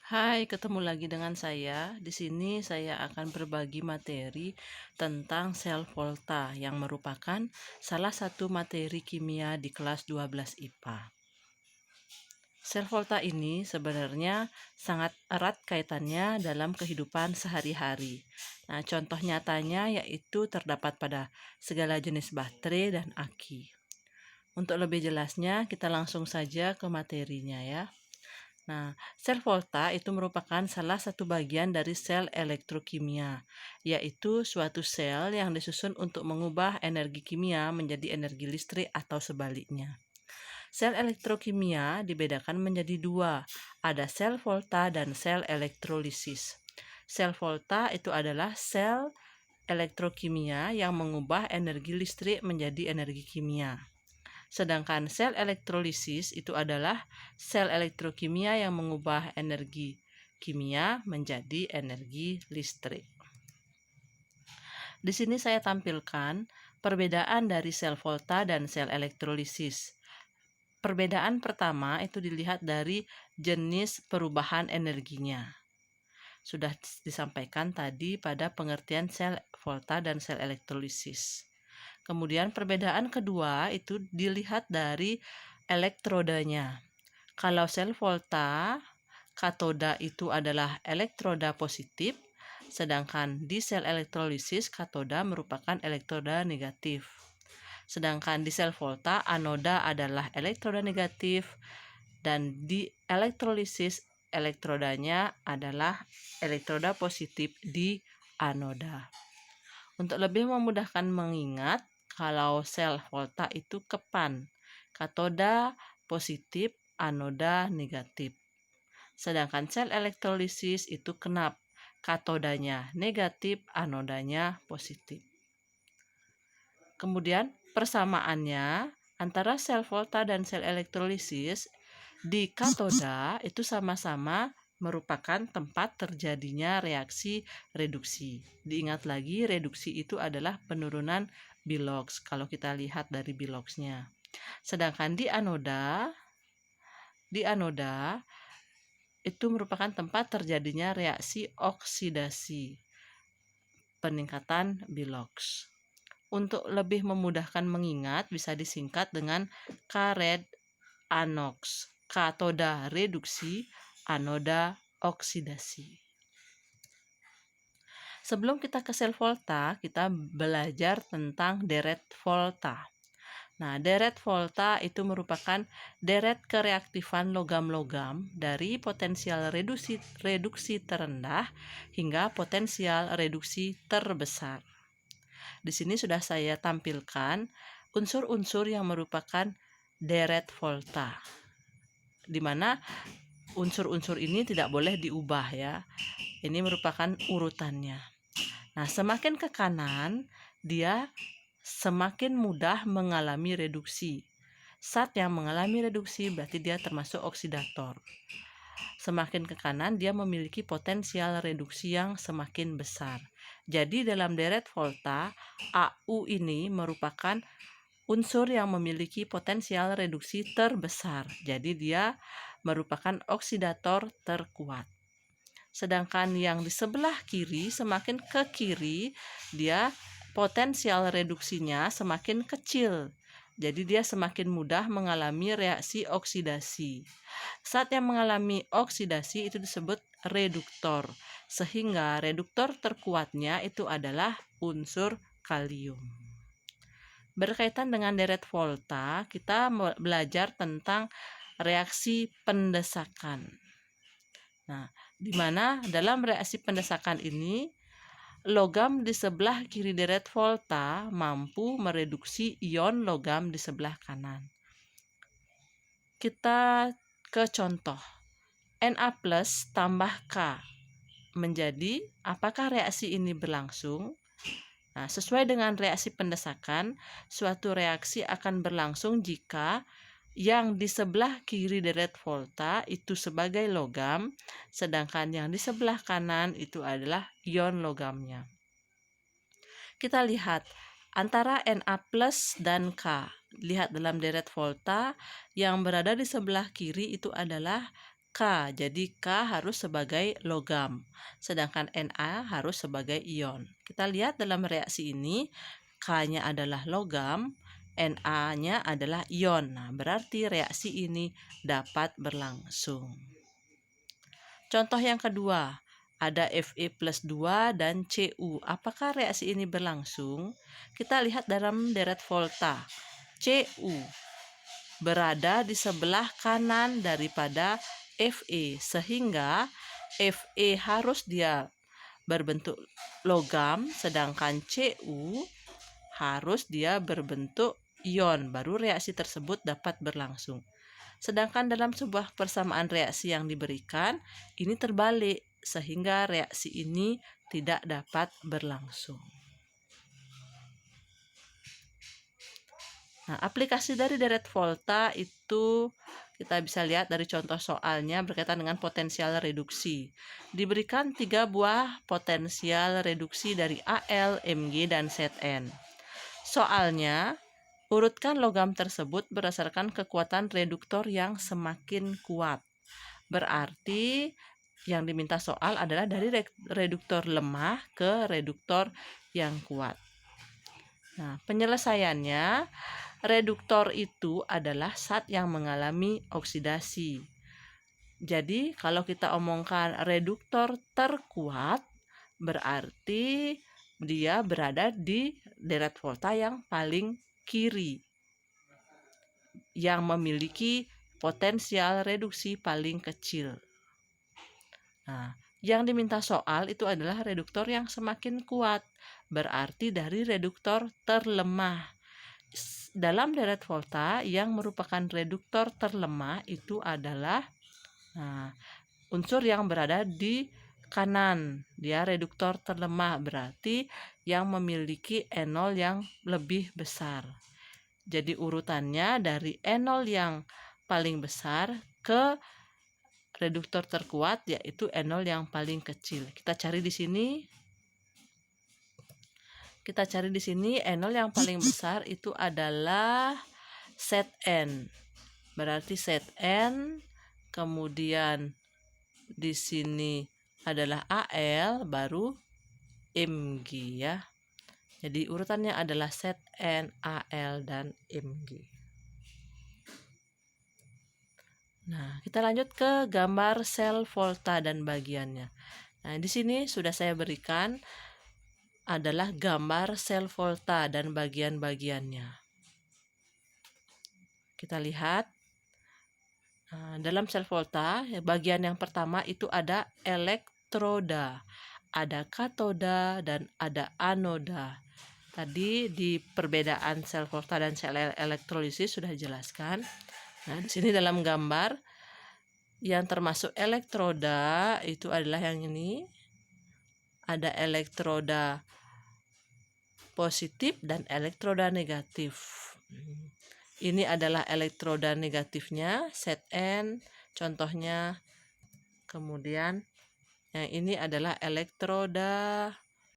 Hai, ketemu lagi dengan saya. Di sini saya akan berbagi materi tentang sel volta yang merupakan salah satu materi kimia di kelas 12 IPA. Sel volta ini sebenarnya sangat erat kaitannya dalam kehidupan sehari-hari. Nah, contoh nyatanya yaitu terdapat pada segala jenis baterai dan aki. Untuk lebih jelasnya, kita langsung saja ke materinya ya. Nah, sel volta itu merupakan salah satu bagian dari sel elektrokimia, yaitu suatu sel yang disusun untuk mengubah energi kimia menjadi energi listrik atau sebaliknya. Sel elektrokimia dibedakan menjadi dua, ada sel volta dan sel elektrolisis. Sel volta itu adalah sel elektrokimia yang mengubah energi listrik menjadi energi kimia. Sedangkan sel elektrolisis itu adalah sel elektrokimia yang mengubah energi kimia menjadi energi listrik. Di sini saya tampilkan perbedaan dari sel volta dan sel elektrolisis. Perbedaan pertama itu dilihat dari jenis perubahan energinya. Sudah disampaikan tadi pada pengertian sel volta dan sel elektrolisis. Kemudian perbedaan kedua itu dilihat dari elektrodanya. Kalau sel volta, katoda itu adalah elektroda positif, sedangkan di sel elektrolisis katoda merupakan elektroda negatif. Sedangkan di sel volta, anoda adalah elektroda negatif, dan di elektrolisis elektrodanya adalah elektroda positif di anoda. Untuk lebih memudahkan mengingat, kalau sel volta itu kepan, katoda positif, anoda negatif. Sedangkan sel elektrolisis itu kenap, katodanya negatif, anodanya positif. Kemudian persamaannya antara sel volta dan sel elektrolisis di katoda itu sama-sama merupakan tempat terjadinya reaksi reduksi. Diingat lagi, reduksi itu adalah penurunan bilox kalau kita lihat dari biloxnya. Sedangkan di anoda itu merupakan tempat terjadinya reaksi oksidasi, peningkatan bilox. Untuk lebih memudahkan mengingat, bisa disingkat dengan karet anox, katoda reduksi, anoda oksidasi. Sebelum kita ke sel volta, kita belajar tentang deret volta. Nah, deret volta itu merupakan deret kereaktifan logam-logam dari potensial reduksi terendah hingga potensial reduksi terbesar. Di sini sudah saya tampilkan unsur-unsur yang merupakan deret volta, di mana unsur-unsur ini tidak boleh diubah ya. Ini merupakan urutannya. Nah, semakin ke kanan, dia semakin mudah mengalami reduksi. Zat yang mengalami reduksi berarti dia termasuk oksidator. Semakin ke kanan, dia memiliki potensial reduksi yang semakin besar. Jadi dalam deret volta, AU ini merupakan unsur yang memiliki potensial reduksi terbesar. Jadi dia merupakan oksidator terkuat. Sedangkan yang di sebelah kiri, semakin ke kiri, dia potensial reduksinya semakin kecil. Jadi dia semakin mudah mengalami reaksi oksidasi. Saat yang mengalami oksidasi itu disebut reduktor. Sehingga reduktor terkuatnya itu adalah unsur kalium. Berkaitan dengan deret volta, kita belajar tentang reaksi pendesakan. Nah, di mana dalam reaksi pendesakan ini logam di sebelah kiri deret volta mampu mereduksi ion logam di sebelah kanan. Kita ke contoh. Na+ tambah K menjadi, apakah reaksi ini berlangsung? Nah, sesuai dengan reaksi pendesakan, suatu reaksi akan berlangsung jika yang di sebelah kiri deret volta itu sebagai logam, sedangkan yang di sebelah kanan itu adalah ion logamnya. Kita lihat antara Na+ dan K. Lihat dalam deret volta, yang berada di sebelah kiri itu adalah K+, K. Jadi K harus sebagai logam, sedangkan Na harus sebagai ion. Kita lihat dalam reaksi ini, K-nya adalah logam, Na-nya adalah ion. Nah, berarti reaksi ini dapat berlangsung. Contoh yang kedua, ada Fe plus 2 dan Cu. Apakah reaksi ini berlangsung? Kita lihat dalam deret volta. Cu berada di sebelah kanan daripada Fe, sehingga Fe harus dia berbentuk logam, sedangkan Cu harus dia berbentuk ion, baru reaksi tersebut dapat berlangsung. Sedangkan dalam sebuah persamaan reaksi yang diberikan, ini terbalik, sehingga reaksi ini tidak dapat berlangsung. Nah, aplikasi dari deret volta itu kita bisa lihat dari contoh soalnya berkaitan dengan potensial reduksi. Diberikan 3 buah potensial reduksi dari Al, Mg, dan Zn. Soalnya, urutkan logam tersebut berdasarkan kekuatan reduktor yang semakin kuat. Berarti yang diminta soal adalah dari reduktor lemah ke reduktor yang kuat. Nah, penyelesaiannya, reduktor itu adalah zat yang mengalami oksidasi. Jadi, kalau kita omongkan reduktor terkuat, berarti dia berada di deret volta yang paling kiri, yang memiliki potensial reduksi paling kecil. Nah, yang diminta soal itu adalah reduktor yang semakin kuat, berarti dari reduktor terlemah. Dalam deret volta yang merupakan reduktor terlemah itu adalah unsur yang berada di kanan. Dia reduktor terlemah, berarti yang memiliki enol yang lebih besar. Jadi urutannya dari enol yang paling besar ke reduktor terkuat, yaitu enol yang paling kecil. Kita cari di sini. Enol yang paling besar itu adalah Zn. Berarti Zn, kemudian di sini adalah Al, baru Mg ya. Jadi urutannya adalah Zn, Al, dan Mg. Nah, kita lanjut ke gambar sel volta dan bagiannya. Nah, di sini sudah saya berikan adalah gambar sel volta dan bagian-bagiannya. Kita lihat dalam sel volta, bagian yang pertama itu ada elektroda, ada katoda, dan ada anoda. Tadi di perbedaan sel volta dan sel elektrolisis sudah dijelaskan. Nah, di sini dalam gambar yang termasuk elektroda itu adalah yang ini. Ada elektroda positif dan elektroda negatif. Ini adalah elektroda negatifnya, Zn, contohnya. Kemudian yang ini adalah elektroda